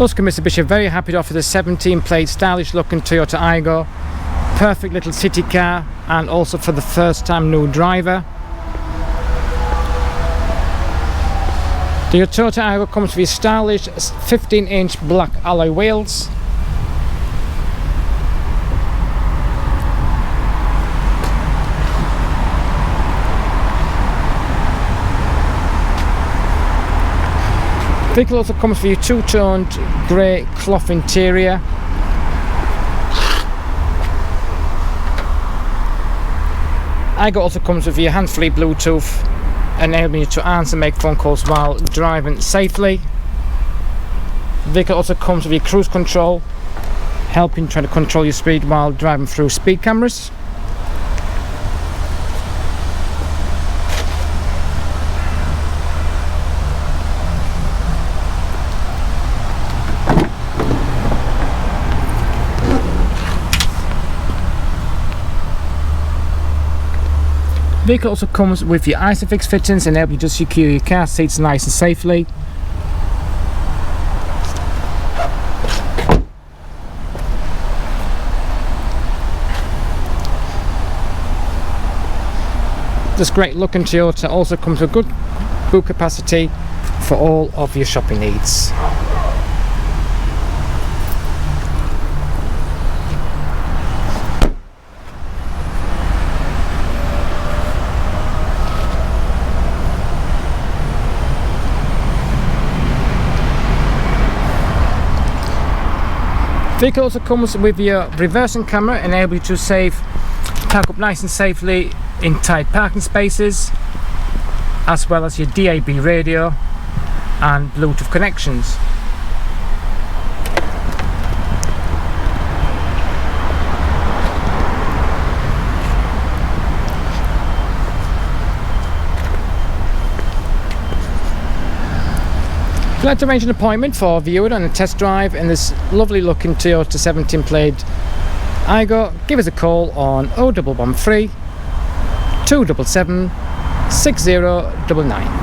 Luscombe Mitsubishi are very happy to offer the 17 plate stylish looking Toyota Aygo. Perfect little city car, and also for the first time new driver. The Toyota Aygo comes with your stylish 15-inch black alloy wheels. The vehicle also comes with your two-toned grey cloth interior. Aygo also comes with your hands-free Bluetooth, enabling you to answer and make phone calls while driving safely. The vehicle also comes with your cruise control, helping try to control your speed while driving through speed cameras. The vehicle also comes with your ISOFIX fittings, enabling you to secure your car seats nice and safely. This great looking Toyota also comes with good boot capacity for all of your shopping needs. The vehicle also comes with your reversing camera, enabling you to park up nice and safely in tight parking spaces, as well as your DAB radio and Bluetooth connections. If you'd like to arrange an appointment for viewing and a test drive in this lovely looking Toyota 17 plate Aygo, give us a call on 0113 277 6099.